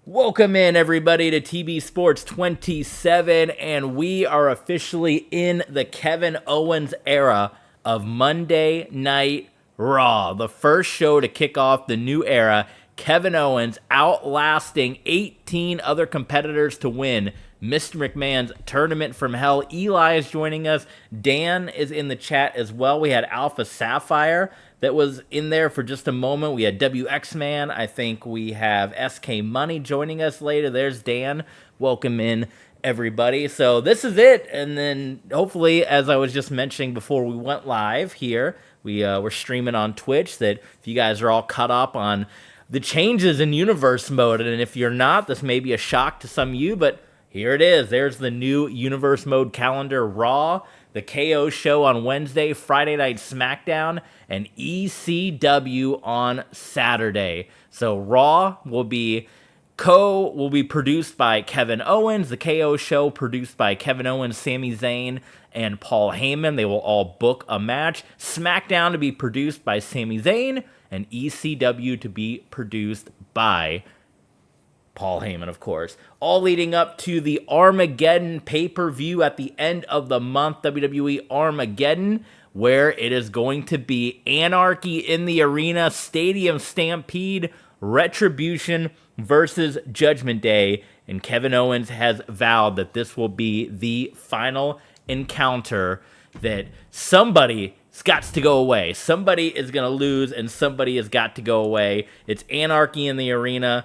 Welcome in, everybody, to TB Sports 27, and we are officially in the Kevin Owens era of Monday Night Raw, the first show to kick off the new era. Kevin Owens outlasting 18 other competitors to win Mr. McMahon's Tournament from Hell. Eli is joining us. Dan is in the chat as well. We had Alpha Sapphire that was in there for just a moment. We had WX Man. I think we have SK Money joining us later. There's Dan. Welcome in, everybody. So this is it. And then hopefully, as I was just mentioning before we went live here, we're streaming on Twitch, that if you guys are all caught up on the changes in universe mode, and if you're not, this may be a shock to some of you, but here it is. There's the new universe mode calendar. Raw, the KO show on Wednesday, Friday Night SmackDown, and ECW on Saturday. So Raw will be produced by Kevin Owens. The KO show produced by Kevin Owens, Sami Zayn, and Paul Heyman. They will all book a match. SmackDown to be produced by Sami Zayn, and ECW to be produced by Paul Heyman, of course. All leading up to the Armageddon pay-per-view at the end of the month, WWE Armageddon, where it is going to be Anarchy in the Arena, Stadium Stampede, Retribution versus Judgment Day. And Kevin Owens has vowed that this will be the final encounter, that somebody's got to go away. Somebody is going to lose, and somebody has got to go away. It's Anarchy in the Arena.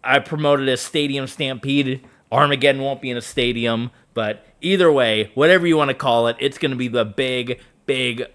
I promoted as Stadium Stampede. Armageddon won't be in a stadium, but either way, whatever you want to call it, it's going to be the big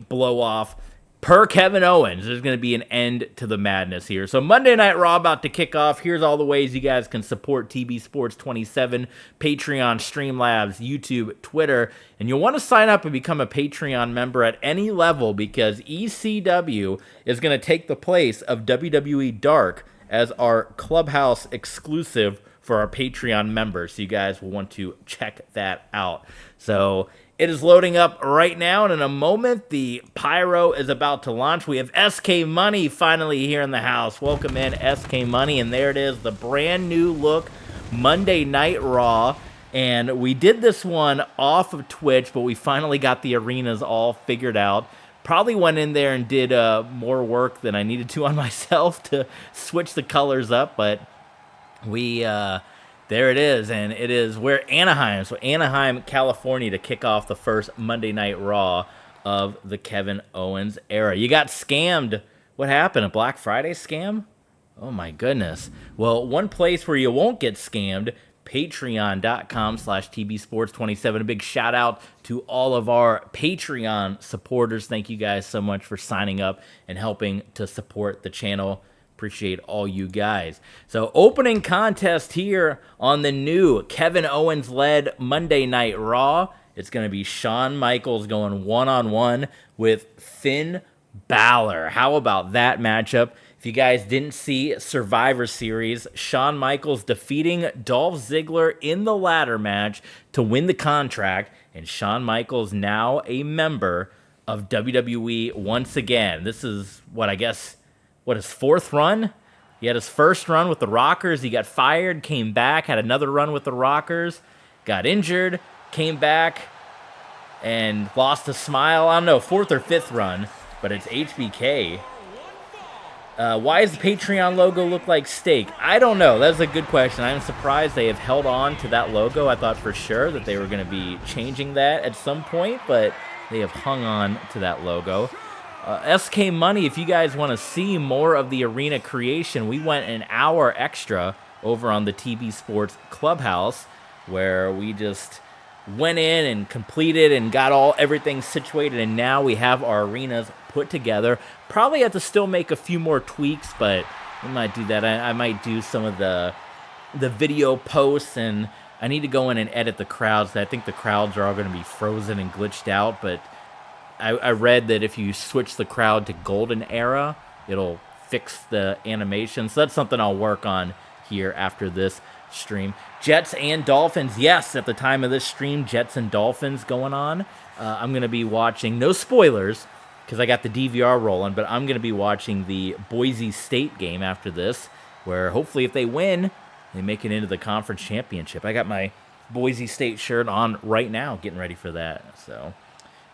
blow-off. Per Kevin Owens, there's going to be an end to the madness here. So Monday Night Raw about to kick off. Here's all the ways you guys can support TB Sports 27, Patreon, Streamlabs, YouTube, Twitter. And you'll want to sign up and become a Patreon member at any level, because ECW is going to take the place of WWE Dark as our Clubhouse exclusive for our Patreon members. So you guys will want to check that out. So it is loading up right now, and in a moment, the pyro is about to launch. We have SK Money finally here in the house. Welcome in, SK Money, and there it is, the brand new look Monday Night Raw. And we did this one off of Twitch, but we finally got the arenas all figured out. Probably went in there and did more work than I needed to on myself to switch the colors up, but there it is, and it is where Anaheim, so Anaheim, California, to kick off the first Monday Night Raw of the Kevin Owens era. You got scammed. What happened? A Black Friday scam? Oh my goodness. Well, one place where you won't get scammed, patreon.com/tbsports27. A big shout out to all of our Patreon supporters. Thank you guys so much for signing up and helping to support the channel. Appreciate all you guys. So opening contest here on the new Kevin Owens led Monday Night Raw. It's going to be Shawn Michaels going one-on-one with Finn Balor. How about that matchup? If you guys didn't see Survivor Series, Shawn Michaels defeating Dolph Ziggler in the ladder match to win the contract, and Shawn Michaels now a member of WWE once again. This is his fourth run? He had his first run with the Rockers. He got fired, came back, had another run with the Rockers, got injured, came back, and lost a smile. I don't know, fourth or fifth run, but it's HBK. Why does the Patreon logo look like steak? I don't know. That's a good question. I'm surprised they have held on to that logo. I thought for sure that they were going to be changing that at some point, but they have hung on to that logo. SK Money, if you guys want to see more of the arena creation, we went an hour extra over on the TB Sports Clubhouse, where we just went in and completed and got everything situated, and now we have our arenas put together. Probably have to still make a few more tweaks, but we might do that. I might do some of the video posts, and I need to go in and edit the crowds. I think the crowds are all going to be frozen and glitched out, but I read that if you switch the crowd to Golden Era, it'll fix the animation. So that's something I'll work on here after this stream. Jets and Dolphins. Yes, at the time of this stream, Jets and Dolphins going on. I'm going to be watching, no spoilers, because I got the DVR rolling, but I'm going to be watching the Boise State game after this, where hopefully if they win, they make it into the conference championship. I got my Boise State shirt on right now, getting ready for that. So,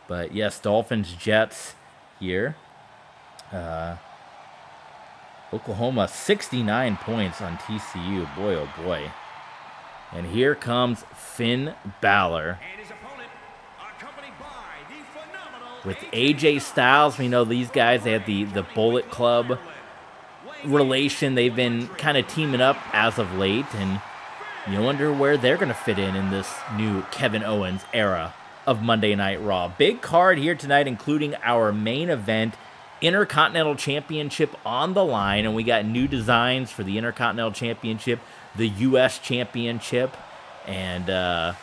but yes, Dolphins, Jets here. Oklahoma, 69 points on TCU. Boy, oh boy. And here comes Finn Balor with AJ Styles. We know these guys, they had the Bullet Club relation. They've been kind of teaming up as of late, and you wonder where they're going to fit in this new Kevin Owens era of Monday Night Raw. Big card here tonight, including our main event, Intercontinental Championship on the line, and we got new designs for the Intercontinental Championship, the U.S. Championship, and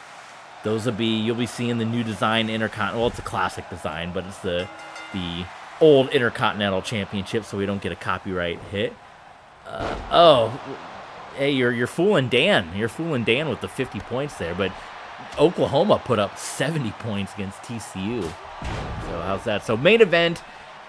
those will be, you'll be seeing the new design Intercontinental. Well, it's a classic design, but it's the old Intercontinental Championship, so we don't get a copyright hit. Hey, you're fooling Dan. You're fooling Dan with the 50 points there, but Oklahoma put up 70 points against TCU. So how's that? So main event,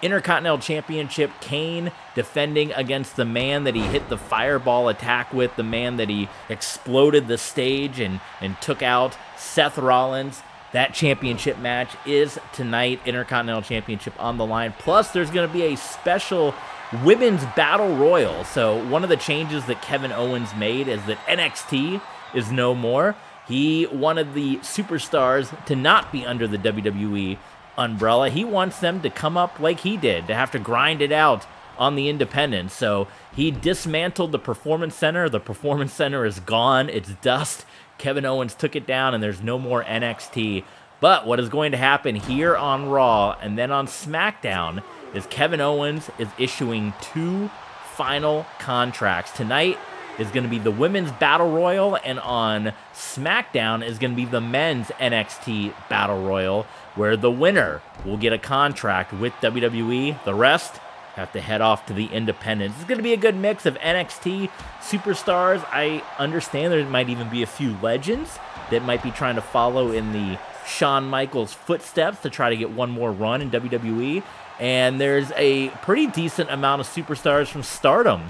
Intercontinental Championship, Kane defending against the man that he hit the fireball attack with, the man that he exploded the stage and took out, Seth Rollins. That championship match is tonight, Intercontinental Championship on the line. Plus, there's going to be a special Women's Battle Royal. So one of the changes that Kevin Owens made is that NXT is no more. He wanted the superstars to not be under the WWE umbrella. He wants them to come up like he did, to have to grind it out on the independents. So he dismantled the Performance Center. The Performance Center is gone. It's dust. Kevin Owens took it down, and there's no more NXT. But what is going to happen here on Raw and then on SmackDown is Kevin Owens is issuing 2 final contracts. Tonight is going to be the Women's Battle Royal, and on SmackDown is going to be the Men's NXT Battle Royal, where the winner will get a contract with WWE. The rest have to head off to the independents. It's going to be a good mix of NXT superstars. I understand there might even be a few legends that might be trying to follow in the Shawn Michaels footsteps to try to get one more run in WWE. And there's a pretty decent amount of superstars from Stardom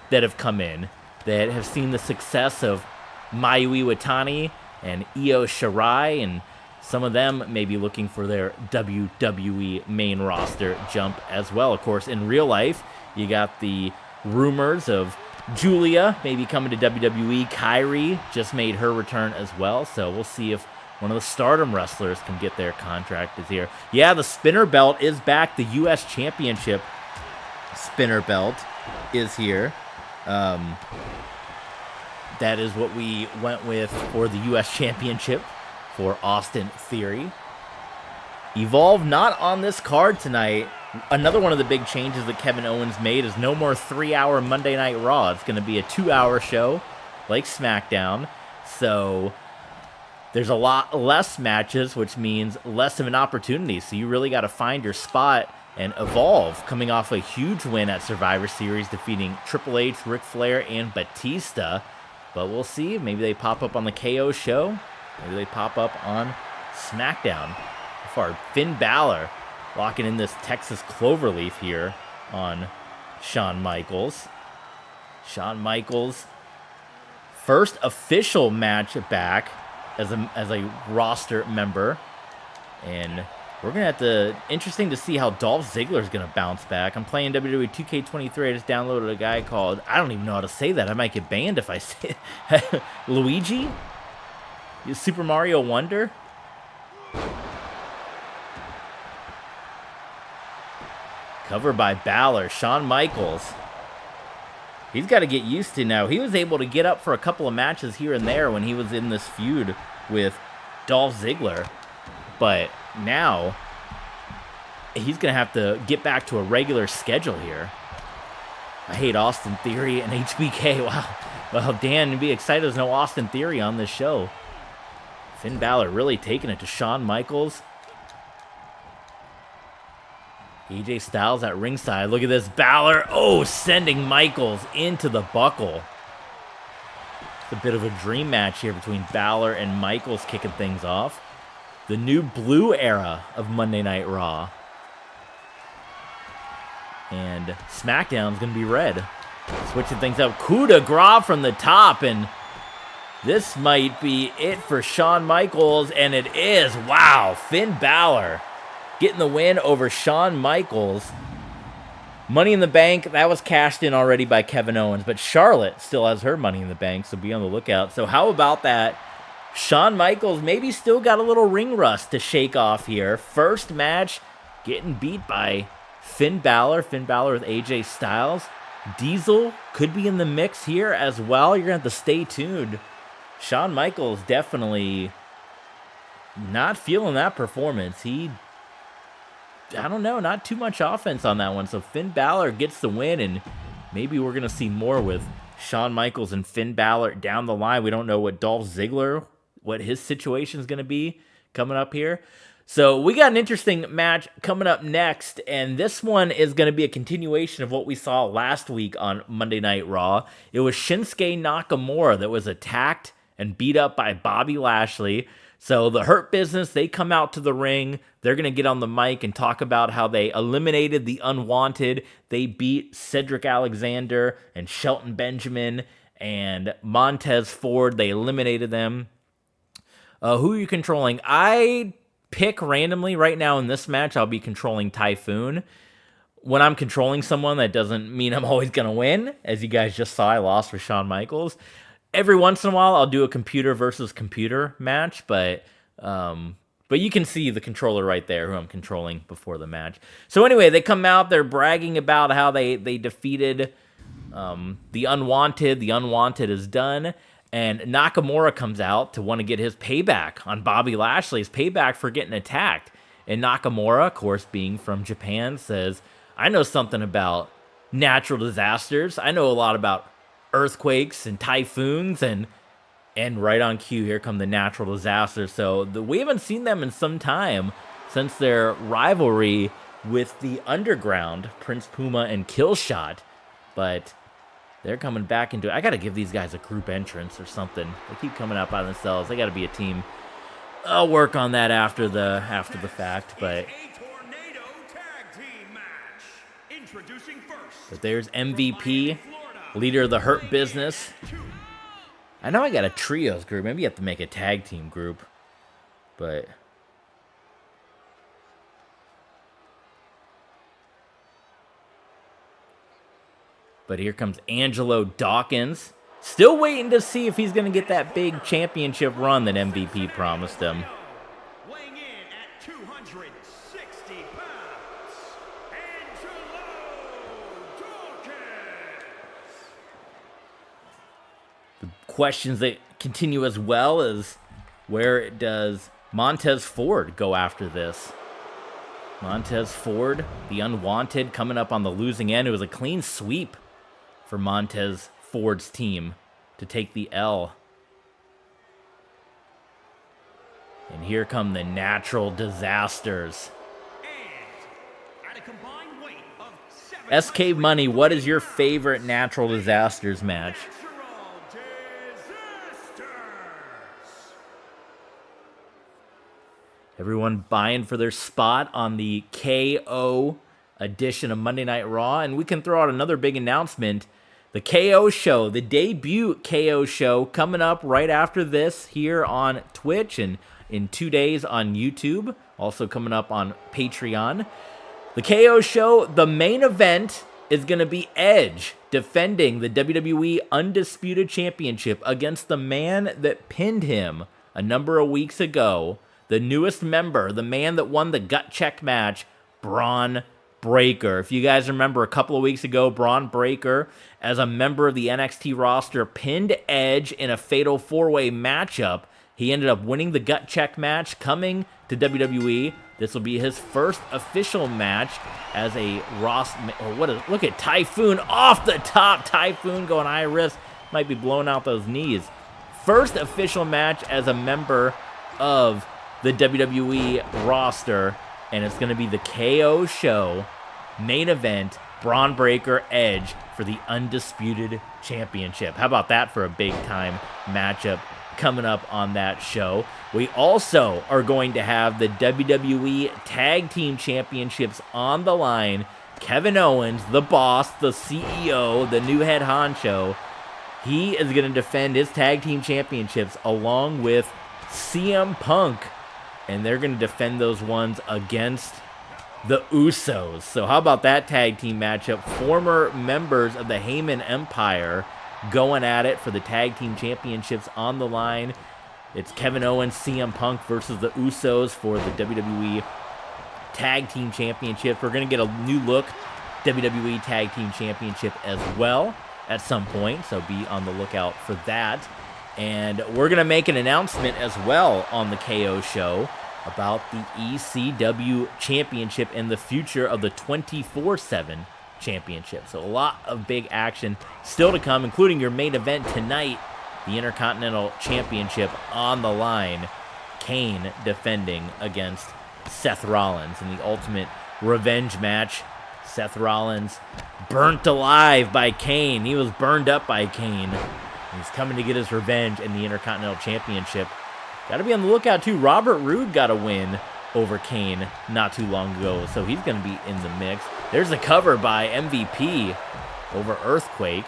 that have come in that have seen the success of Mayu Iwatani and Io Shirai, and some of them may be looking for their WWE main roster jump as well. Of course, in real life, you got the rumors of Julia maybe coming to WWE. Kyrie just made her return as well, so we'll see if one of the Stardom wrestlers can get their contract is here. Yeah, the spinner belt is back. The U.S. Championship spinner belt is here. That is what we went with for the U.S. Championship for Austin Theory. Evolve not on this card tonight. Another one of the big changes that Kevin Owens made is no more 3-hour Monday Night Raw. It's going to be a 2-hour show like SmackDown. So there's a lot less matches, which means less of an opportunity. So you really got to find your spot. And Evolve, coming off a huge win at Survivor Series, defeating Triple H, Ric Flair, and Batista. But we'll see. Maybe they pop up on the KO show. Maybe they pop up on SmackDown. So far, Finn Balor locking in this Texas Cloverleaf here on Shawn Michaels. Shawn Michaels, first official match back as a roster member. And we're going to have to, interesting to see how Dolph Ziggler is going to bounce back. I'm playing WWE 2K23. I just downloaded a guy called, I don't even know how to say that. I might get banned if I say it. Luigi? Super Mario Wonder? Cover by Balor. Shawn Michaels. He's got to get used to now. He was able to get up for a couple of matches here and there when he was in this feud with Dolph Ziggler. But now he's going to have to get back to a regular schedule here. I hate Austin Theory and HBK. Wow. Well, Dan, you'd be excited there's no Austin Theory on this show. Finn Balor really taking it to Shawn Michaels. AJ Styles at ringside. Look at this. Balor, sending Michaels into the buckle. It's a bit of a dream match here between Balor and Michaels kicking things off. The new blue era of Monday Night Raw. And SmackDown's going to be red. Switching things up. Coup de grace from the top, and this might be it for Shawn Michaels, and it is. Wow, Finn Balor getting the win over Shawn Michaels. Money in the Bank, that was cashed in already by Kevin Owens, but Charlotte still has her Money in the Bank, so be on the lookout. So how about that? Shawn Michaels maybe still got a little ring rust to shake off here. First match, getting beat by Finn Balor. Finn Balor with AJ Styles. Diesel could be in the mix here as well. You're going to have to stay tuned. Shawn Michaels definitely not feeling that performance. I don't know, not too much offense on that one. So Finn Balor gets the win, and maybe we're going to see more with Shawn Michaels and Finn Balor down the line. We don't know what Dolph Ziggler, what his situation is going to be coming up here. So we got an interesting match coming up next, and this one is going to be a continuation of what we saw last week on Monday Night Raw. It was Shinsuke Nakamura that was attacked and beat up by Bobby Lashley. So the Hurt Business, they come out to the ring. They're going to get on the mic and talk about how they eliminated the Unwanted. They beat Cedric Alexander and Shelton Benjamin and Montez Ford. They eliminated them. Who are you controlling? I pick randomly right now in this match. I'll be controlling Typhoon. When I'm controlling someone, that doesn't mean I'm always going to win. As you guys just saw, I lost with Shawn Michaels. Every once in a while, I'll do a computer versus computer match, but you can see the controller right there, who I'm controlling before the match. So anyway, they come out, they're bragging about how they defeated the Unwanted. The Unwanted is done, and Nakamura comes out to want to get his payback on Bobby Lashley's payback for getting attacked. And Nakamura, of course, being from Japan, says, I know something about natural disasters. I know a lot about earthquakes and typhoons, and right on cue, here come the natural disasters. So we haven't seen them in some time since their rivalry with the Underground, Prince Puma and Killshot, but they're coming back into it. I got to give these guys a group entrance or something. They keep coming out by themselves. They got to be a team. I'll work on that after the fact, but there's MVP, leader of the Hurt Business. I know I got a trios group. Maybe you have to make a tag team group. But here comes Angelo Dawkins. Still waiting to see if he's going to get that big championship run that MVP promised him. Weighing in at 260 pounds, Angelo Dawkins. The questions that continue as well is, where does Montez Ford go after this? Montez Ford, the Unwanted, coming up on the losing end. It was a clean sweep for Montez Ford's team to take the L. And here come the natural disasters. SK Money, what is your favorite natural disasters match? Everyone buying for their spot on the KO edition of Monday Night Raw. And we can throw out another big announcement. The KO show, the debut KO show, coming up right after this here on Twitch and in 2 days on YouTube. Also coming up on Patreon. The KO show, the main event is going to be Edge defending the WWE Undisputed Championship against the man that pinned him a number of weeks ago. The newest member, the man that won the gut check match, Braun Breaker. If you guys remember, a couple of weeks ago, Braun Breaker, as a member of the NXT roster, pinned Edge in a fatal 4-way matchup. He ended up winning the gut check match, coming to WWE. This will be his first official match as a Ross. Look at Typhoon off the top. Typhoon going high risk, might be blowing out those knees. First official match as a member of the WWE roster. And it's going to be the KO show, main event, Braun Breaker Edge for the Undisputed Championship. How about that for a big-time matchup coming up on that show? We also are going to have the WWE Tag Team Championships on the line Kevin Owens, the boss, the CEO, the new head honcho, he is going to defend his tag team championships along with CM Punk. And they're going to defend those ones against the Usos. So how about that tag team matchup? Former members of the Heyman Empire going at it for the tag team championships on the line. It's Kevin Owens, CM Punk versus the Usos for the WWE Tag Team Championship. We're going to get a new look WWE Tag Team Championship as well at some point, so be on the lookout for that. And we're going to make an announcement as well on the KO show about the ECW Championship and the future of the 24/7 Championship. So a lot of big action still to come, including your main event tonight, the Intercontinental Championship on the line. Kane defending against Seth Rollins in the ultimate revenge match. Seth Rollins burnt alive by Kane. He was burned up by Kane. He's coming to get his revenge in the Intercontinental Championship. Got to be on the lookout, too. Robert Roode got a win over Kane not too long ago, so he's going to be in the mix. There's a cover by MVP over Earthquake.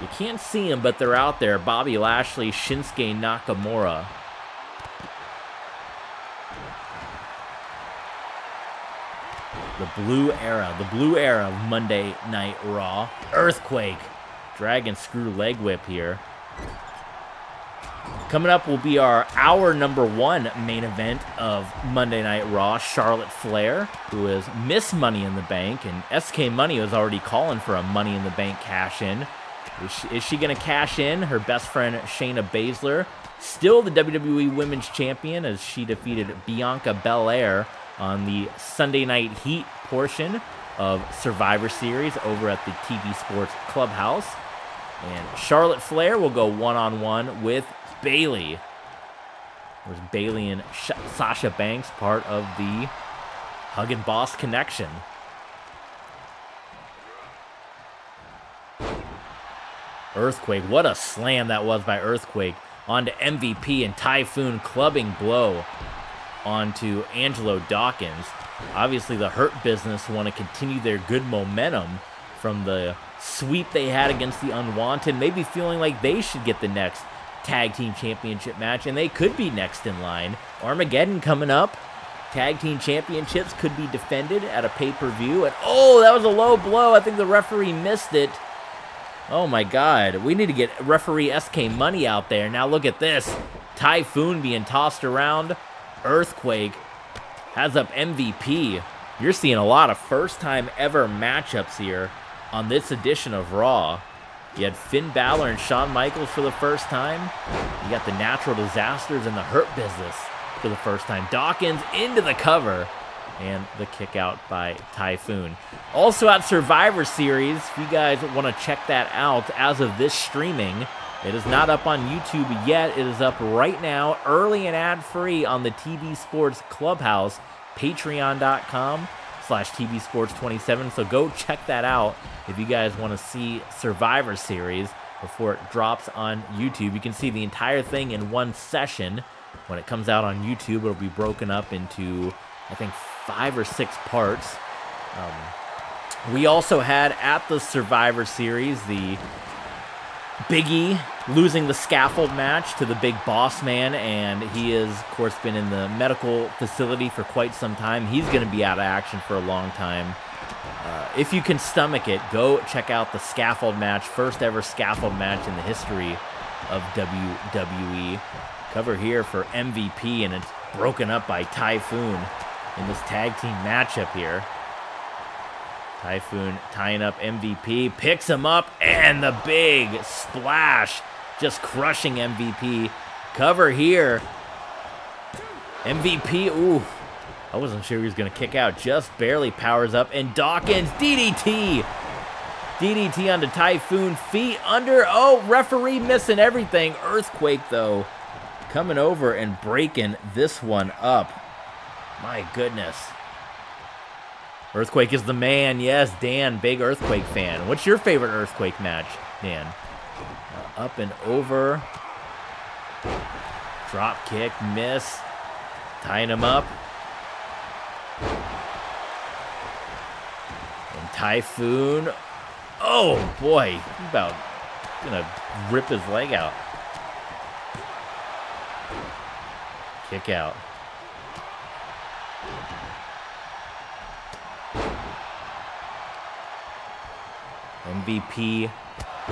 You can't see them, but they're out there. Bobby Lashley, Shinsuke Nakamura. The blue era of Monday Night Raw. Earthquake. Dragon screw leg whip here. Coming up will be our hour number 1 main event of Monday Night Raw. Charlotte Flair, who is Miss Money in the Bank, and SK Money was already calling for a Money in the Bank cash-in. Is she going to cash in? Her best friend Shayna Baszler, still the WWE Women's Champion, as she defeated Bianca Belair on the Sunday Night Heat portion of Survivor Series over at the TV Sports Clubhouse. And Charlotte Flair will go one-on-one with Bayley. There's Bayley and Sasha Banks, part of the Hug and Boss connection. Earthquake, what a slam that was by Earthquake onto MVP, and Typhoon clubbing blow onto Angelo Dawkins. Obviously, the Hurt Business want to continue their good momentum from the sweep they had against the Unwanted, maybe feeling like they should get the next Tag Team Championship match, and they could be next in line. Armageddon coming up. Tag Team Championships could be defended at a pay-per-view, and oh, that was a low blow. I think the referee missed it. Oh my God, we need to get referee SK Money out there. Now look at this. Typhoon being tossed around. Earthquake has up MVP. You're seeing a lot of first-time ever matchups here on this edition of Raw. You had Finn Balor and Shawn Michaels for the first time. You got the Natural Disasters and the Hurt Business for the first time. Dawkins into the cover. And the kick out by Typhoon. Also at Survivor Series, if you guys want to check that out, as of this streaming, it is not up on YouTube yet. It is up right now, early and ad-free on the TV Sports Clubhouse, patreon.com/tvsports27. So go check that out if you guys want to see Survivor Series before it drops on YouTube. You can see the entire thing in one session. When it comes out on YouTube, it'll be broken up into, I think, 5 or 6 parts. We also had at the Survivor Series the Big E losing the scaffold match to the Big Boss Man, and he has, of course, been in the medical facility for quite some time. He's going to be out of action for a long time. If you can stomach it, go check out the scaffold match, first ever scaffold match in the history of WWE. Cover here for MVP, and it's broken up by Typhoon in this tag team matchup here. Typhoon tying up MVP, picks him up, and the big splash, just crushing MVP. Cover here. MVP, ooh, I wasn't sure he was going to kick out, just barely powers up, and Dawkins, DDT. DDT onto Typhoon, feet under, oh, referee missing everything. Earthquake, though, coming over and breaking this one up. My goodness. Earthquake is the man. Yes, Dan, big Earthquake fan. What's your favorite Earthquake match, Dan? Up and over. Drop kick, miss. Tying him up. Typhoon. Oh, boy. He's about going to rip his leg out. Kick out. MVP.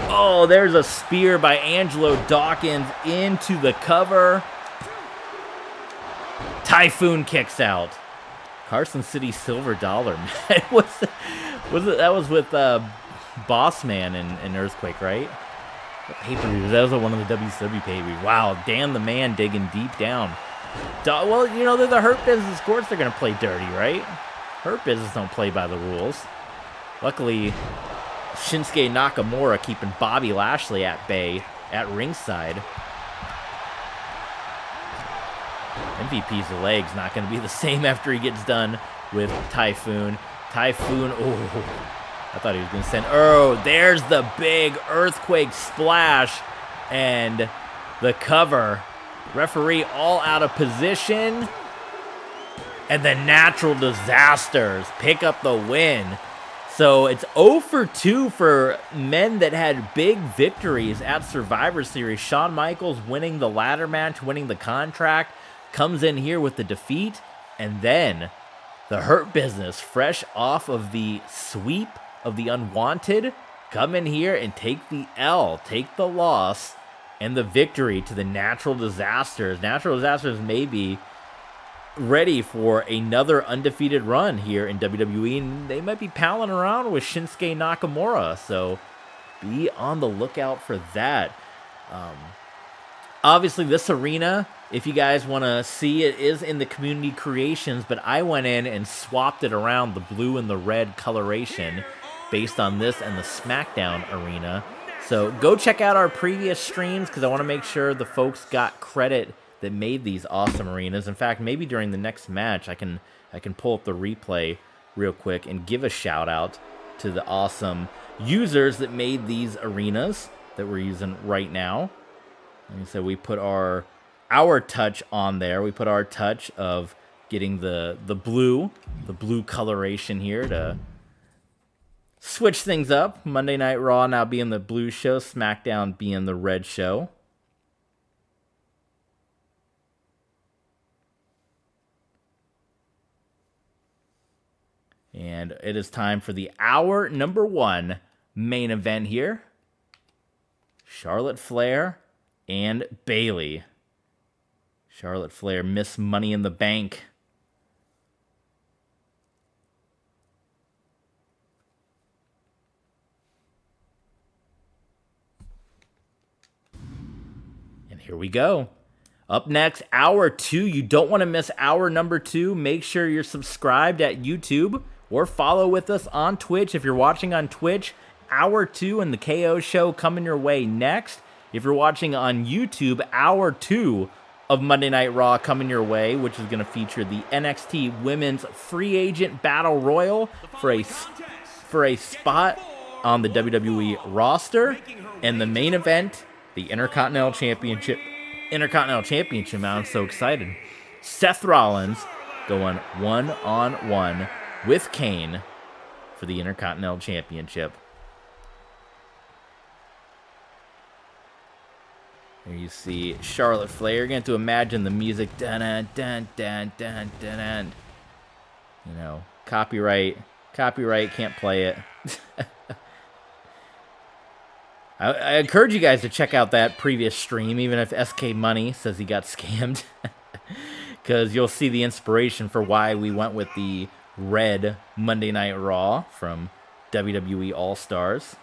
Oh, there's a spear by Angelo Dawkins into the cover. Typhoon kicks out. Carson City Silver Dollar. That was with Boss Man and Earthquake, right? What pay-per-view? That was one of the WCW pay-per-views. Wow, Dan the Man digging deep down. Well, you know, they're the Hurt Business. Of course they're going to play dirty, right? Hurt Business don't play by the rules. Luckily, Shinsuke Nakamura keeping Bobby Lashley at bay at ringside. MVP's leg's not going to be the same after he gets done with Typhoon. Typhoon, oh, I thought he was going to send... Oh, there's the big Earthquake splash and the cover. Referee all out of position. And the Natural Disasters pick up the win. So it's 0 for 2 for men that had big victories at Survivor Series. Shawn Michaels winning the ladder match, winning the contract, comes in here with the defeat. And then the Hurt Business, fresh off of the sweep of the Unwanted, come in here and take the L, take the loss, and the victory to the Natural Disasters. Natural Disasters may be ready for another undefeated run here in WWE, and they might be palling around with Shinsuke Nakamura, so be on the lookout for that. Obviously, this arena, if you guys want to see it, is in the Community Creations, but I went in and swapped it around the blue and the red coloration based on this and the SmackDown arena. So go check out our previous streams, because I want to make sure the folks got credit that made these awesome arenas. In fact, maybe during the next match, I can pull up the replay real quick and give a shout out to the awesome users that made these arenas that we're using right now. Like I said, we put our touch on there. We put our touch of getting the blue coloration here to switch things up. Monday Night Raw now being the blue show, SmackDown being the red show. And it is time for the hour number 1 main event here. Charlotte Flair and Bayley. Charlotte Flair missed Money in the Bank. And here we go. Up next, hour 2. You don't want to miss hour number 2. Make sure you're subscribed at YouTube or follow with us on Twitch. If you're watching on Twitch, hour 2 and the KO show coming your way next. If you're watching on YouTube, hour 2 of Monday Night Raw coming your way, which is going to feature the NXT Women's Free Agent Battle Royal for a spot on the WWE roster. And the main event, the Intercontinental Championship. I'm so excited. Seth Rollins going one-on-one with Kane for the Intercontinental Championship. Here you see Charlotte Flair. You're going to imagine the music. Dun, dun, dun, dun, dun, dun. You know, copyright, can't play it. I encourage you guys to check out that previous stream, even if SK Money says he got scammed. Because you'll see the inspiration for why we went with the red Monday Night Raw from WWE All-Stars.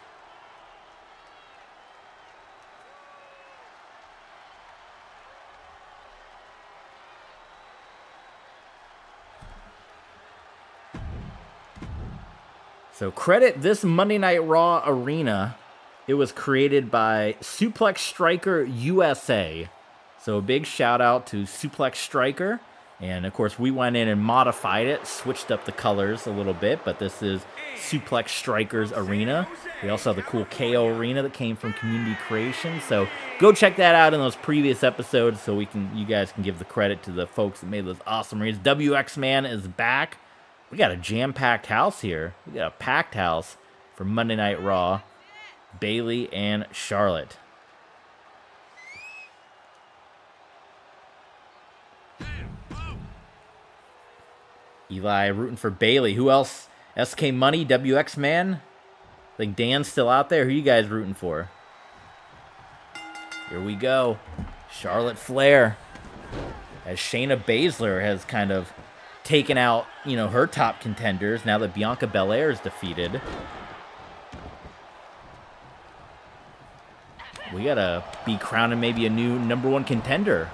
So credit this Monday Night Raw arena. It was created by Suplex Striker USA. So a big shout out to Suplex Striker. And of course we went in and modified it, switched up the colors a little bit, but this is Suplex Striker's arena. We also have the cool KO arena that came from Community Creation. So go check that out in those previous episodes so you guys can give the credit to the folks that made those awesome arenas. WX Man is back We got a jam-packed house here. We got a packed house for Monday Night Raw. Bayley and Charlotte. Eli rooting for Bayley. Who else? SK Money, WX Man? I think Dan's still out there. Who you guys rooting for? Here we go. Charlotte Flair. As Shayna Baszler has kind of taken out, you know, her top contenders now that Bianca Belair is defeated. We gotta be crowning maybe a new #1 contender.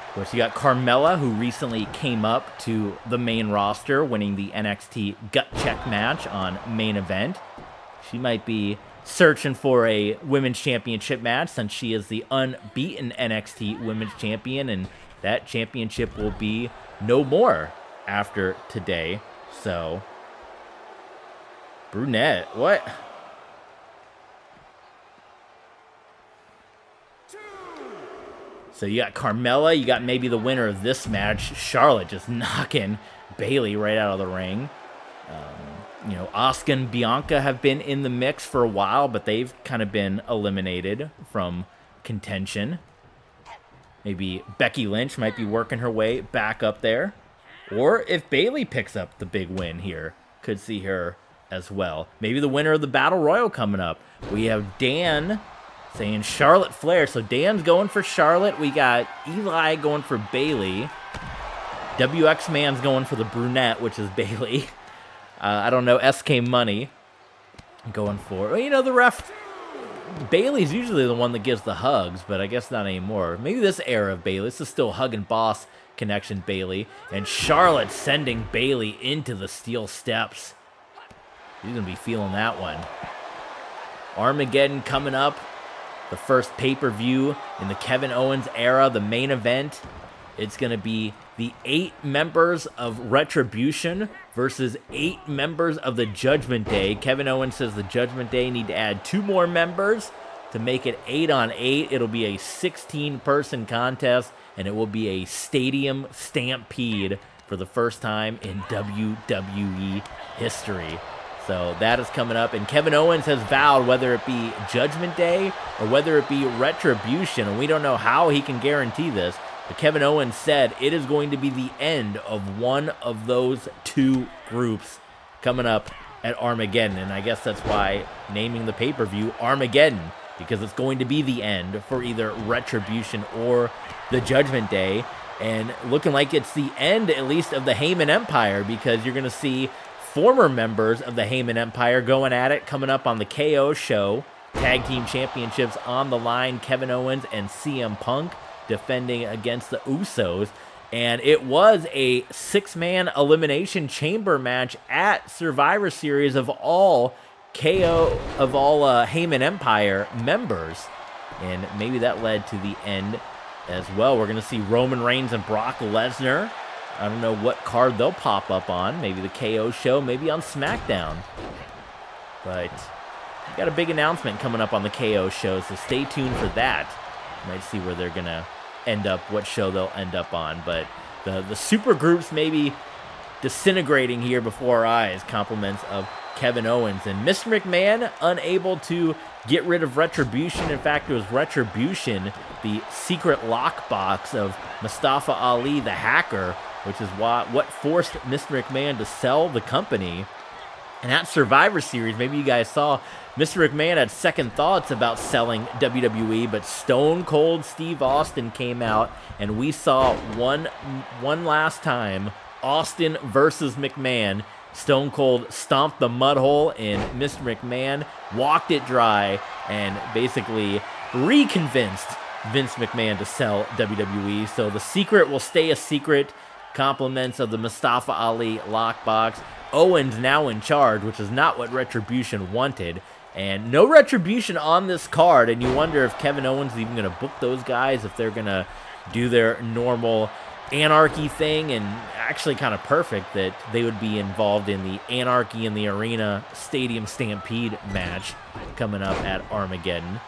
Of course, you got Carmella, who recently came up to the main roster, winning the NXT Gut Check match on Main Event. She might be searching for a Women's Championship match since she is the unbeaten NXT Women's Champion, and that championship will be no more after today. So, brunette, what? So you got Carmella, you got maybe the winner of this match, Charlotte, just knocking Bayley right out of the ring. You know, Asuka and Bianca have been in the mix for a while, but they've kind of been eliminated from contention. Maybe Becky Lynch might be working her way back up there. Or if Bayley picks up the big win here, could see her as well. Maybe the winner of the Battle Royal coming up. We have Dan saying Charlotte Flair. So Dan's going for Charlotte. We got Eli going for Bayley. WX Man's going for the brunette, which is Bayley. I don't know, SK Money going for, well, you know, the ref, Bayley's usually the one that gives the hugs, but I guess not anymore. Maybe this era of Bayley, this is still hug and boss connection Bayley, and Charlotte sending Bayley into the steel steps. He's going to be feeling that one. Armageddon coming up, the first pay-per-view in the Kevin Owens era, the main event. It's going to be the 8 members of Retribution versus 8 members of the Judgment Day. Kevin Owens says the Judgment Day need to add 2 more members to make it 8 on 8. It'll be a 16-person contest, and it will be a stadium stampede for the first time in WWE history. So that is coming up, and Kevin Owens has vowed whether it be Judgment Day or whether it be Retribution, and we don't know how he can guarantee this, but Kevin Owens said it is going to be the end of one of those 2 groups coming up at Armageddon. And I guess that's why naming the pay-per-view Armageddon, because it's going to be the end for either Retribution or the Judgment Day. And looking like it's the end, at least, of the Heyman Empire, because you're going to see former members of the Heyman Empire going at it coming up on the KO show. Tag Team Championships on the line. Kevin Owens and CM Punk defending against the Usos, and it was a 6-man elimination chamber match at Survivor Series of all Heyman Empire members, and maybe that led to the end as well. We're going to see Roman Reigns and Brock Lesnar. I don't know what card they'll pop up on, maybe the KO show, maybe on SmackDown, but we got a big announcement coming up on the KO show, so stay tuned for that. Might see where they're going to end up, what show they'll end up on. But the super groups maybe disintegrating here before our eyes. Compliments of Kevin Owens. And Mr. McMahon unable to get rid of Retribution. In fact, it was Retribution, the secret lockbox of Mustafa Ali, the hacker, which is what forced Mr. McMahon to sell the company. And at Survivor Series, maybe you guys saw, Mr. McMahon had second thoughts about selling WWE, but Stone Cold Steve Austin came out, and we saw one last time, Austin versus McMahon. Stone Cold stomped the mud hole, and Mr. McMahon walked it dry and basically reconvinced Vince McMahon to sell WWE. So the secret will stay a secret. Compliments of the Mustafa Ali lockbox. Owens now in charge, which is not what Retribution wanted. And no Retribution on this card, and you wonder if Kevin Owens is even going to book those guys, if they're going to do their normal Anarchy thing, and actually kind of perfect that they would be involved in the Anarchy in the Arena Stadium Stampede match coming up at Armageddon.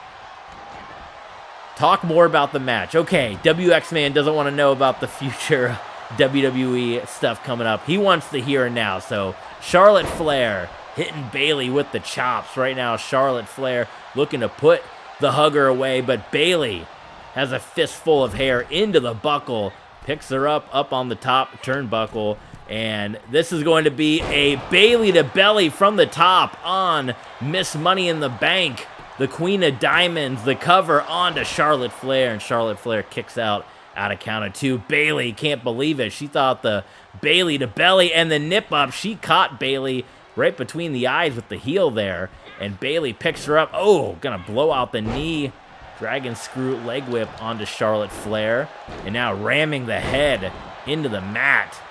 Talk more about the match. Okay, WX Man doesn't want to know about the future WWE stuff coming up. He wants the here and now. So Charlotte Flair hitting Bayley with the chops. Right now, Charlotte Flair looking to put the hugger away, but Bayley has a fistful of hair into the buckle, picks her up on the top turnbuckle, and this is going to be a Bayley to belly from the top on Miss Money in the Bank. The Queen of Diamonds, the cover onto Charlotte Flair, and Charlotte Flair kicks out of count of 2. Bayley can't believe it. She thought the Bayley to belly and the nip up. She caught Bayley right between the eyes with the heel there, and Bayley picks her up. Oh, gonna blow out the knee. Dragon screw leg whip onto Charlotte Flair, and now ramming the head into the mat,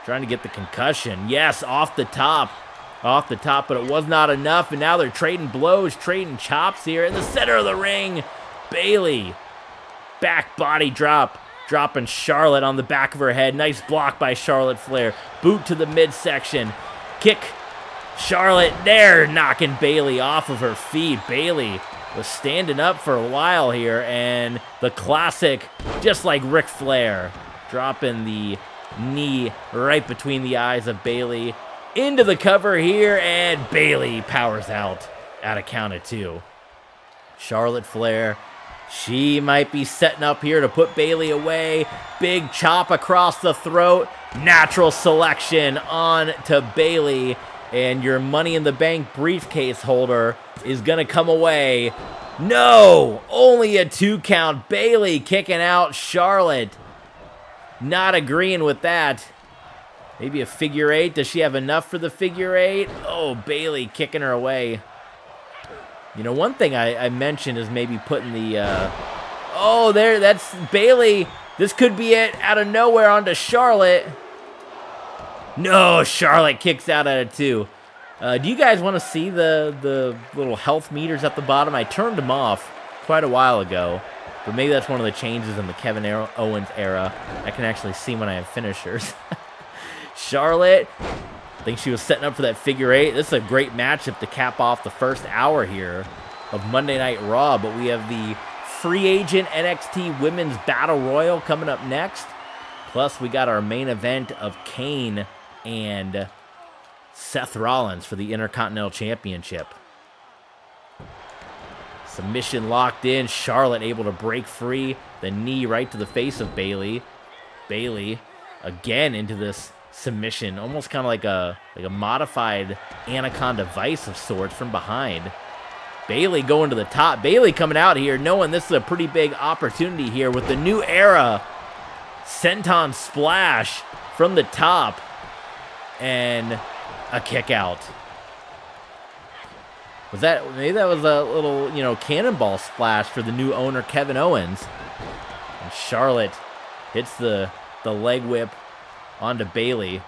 trying to get the concussion. Yes, off the top, but it was not enough, and now they're trading blows, trading chops here in the center of the ring. Bayley, back body drop, dropping Charlotte on the back of her head. Nice block by Charlotte Flair. Boot to the midsection. Kick Charlotte there, knocking Bayley off of her feet. Bayley was standing up for a while here, and the classic, just like Ric Flair, dropping the knee right between the eyes of Bayley. Into the cover here, and Bayley powers out of count of 2. Charlotte Flair, she might be setting up here to put Bayley away. Big chop across the throat. Natural selection on to Bayley. And your Money in the Bank briefcase holder is going to come away. No! Only a 2 count. Bayley kicking out Charlotte. Not agreeing with that. Maybe a figure 8. Does she have enough for the figure 8? Oh, Bayley kicking her away. You know, one thing I mentioned is maybe putting the... Oh, there, that's Bayley. This could be it out of nowhere onto Charlotte. No, Charlotte kicks out of 2. Do you guys want to see the little health meters at the bottom? I turned them off quite a while ago, but maybe that's one of the changes in the Kevin Owens era. I can actually see when I have finishers. Charlotte, I think she was setting up for that figure 8. This is a great matchup to cap off the first hour here of Monday Night Raw, but we have the free agent NXT Women's Battle Royal coming up next. Plus, we got our main event of Kane and Seth Rollins for the Intercontinental Championship. Submission locked in. Charlotte able to break free. The knee right to the face of Bayley. Bayley again into this submission, almost kind of like a modified Anaconda Vice of sorts from behind. Bayley going to the top. Bayley coming out here knowing this is a pretty big opportunity here with the new era. Senton splash from the top and a kick out. Maybe that was a little, cannonball splash for the new owner Kevin Owens. And Charlotte hits the leg whip onto Bayley.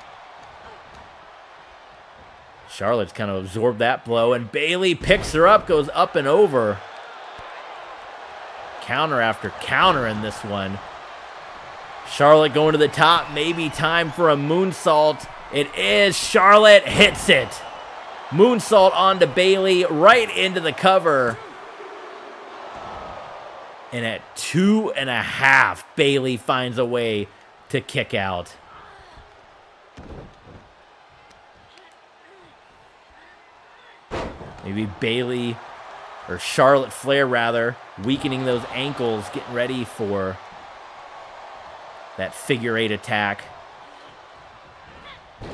Charlotte's kind of absorbed that blow, and Bayley picks her up, goes up and over. Counter after counter in this one. Charlotte going to the top, maybe time for a moonsault. It is. Charlotte hits it. Moonsault onto Bayley, right into the cover. And at 2.5, Bayley finds a way to kick out. Maybe Bayley, or Charlotte Flair rather, weakening those ankles, getting ready for that figure 8 attack.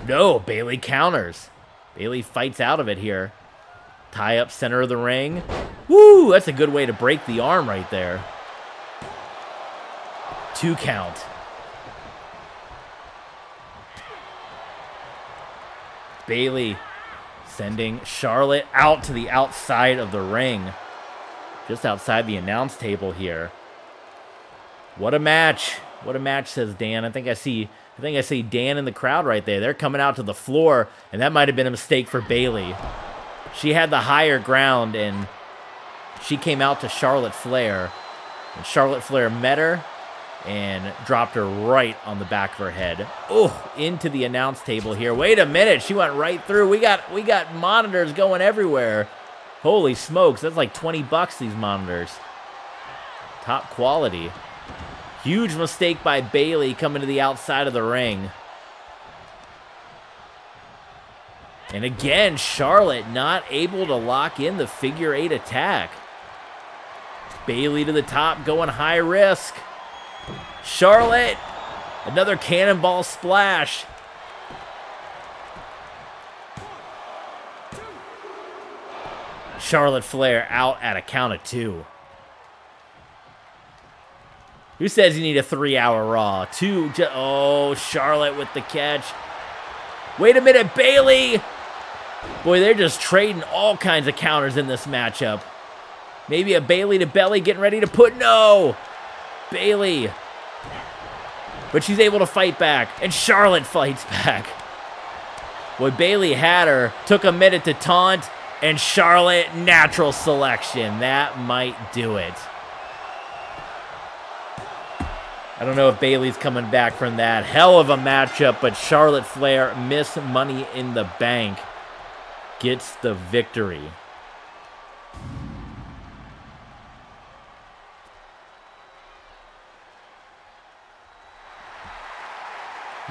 No, Bayley counters. Bayley fights out of it here. Tie up center of the ring. Woo, that's a good way to break the arm right there. 2 count. Bayley sending Charlotte out to the outside of the ring. Just outside the announce table here. What a match. What a match, says Dan. I think I see Dan in the crowd right there. They're coming out to the floor, and that might have been a mistake for Bayley. She had the higher ground, and she came out to Charlotte Flair. And Charlotte Flair met her and dropped her right on the back of her head. Oh, into the announce table here. Wait a minute. She went right through. We got monitors going everywhere. Holy smokes. That's like $20, these monitors. Top quality. Huge mistake by Bayley coming to the outside of the ring. And again, Charlotte not able to lock in the figure 8 attack. Bayley to the top, going high risk. Charlotte, another cannonball splash. Charlotte Flair out at a count of 2. Who says you need a 3-hour Raw? Oh, Charlotte with the catch. Wait a minute, Bayley. Boy, they're just trading all kinds of counters in this matchup. Maybe a Bayley to belly getting ready to put. No. Bayley. But she's able to fight back. And Charlotte fights back. Boy, Bayley had her. Took a minute to taunt. And Charlotte, natural selection. That might do it. I don't know if Bayley's coming back from that. Hell of a matchup, but Charlotte Flair, Miss Money in the Bank, gets the victory.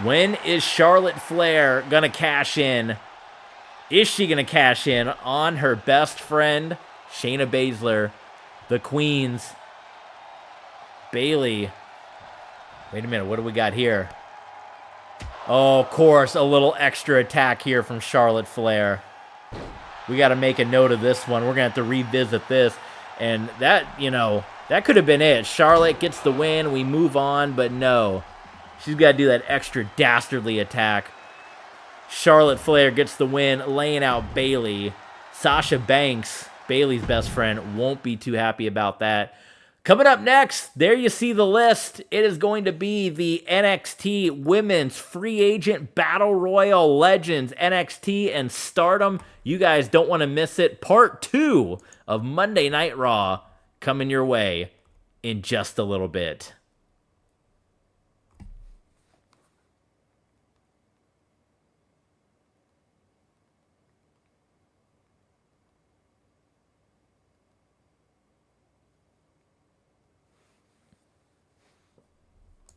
When is Charlotte Flair going to cash in? Is she going to cash in on her best friend, Shayna Baszler, the Queens? Bayley. Wait a minute, what do we got here? Oh, of course, a little extra attack here from Charlotte Flair. We got to make a note of this one. We're going to have to revisit this. And that, that could have been it. Charlotte gets the win. We move on, but no. She's got to do that extra dastardly attack. Charlotte Flair gets the win, laying out Bayley. Sasha Banks, Bayley's best friend, won't be too happy about that. Coming up next, there you see the list. It is going to be the NXT Women's Free Agent Battle Royal Legends, NXT and Stardom. You guys don't want to miss it. Part 2 of Monday Night Raw coming your way in just a little bit.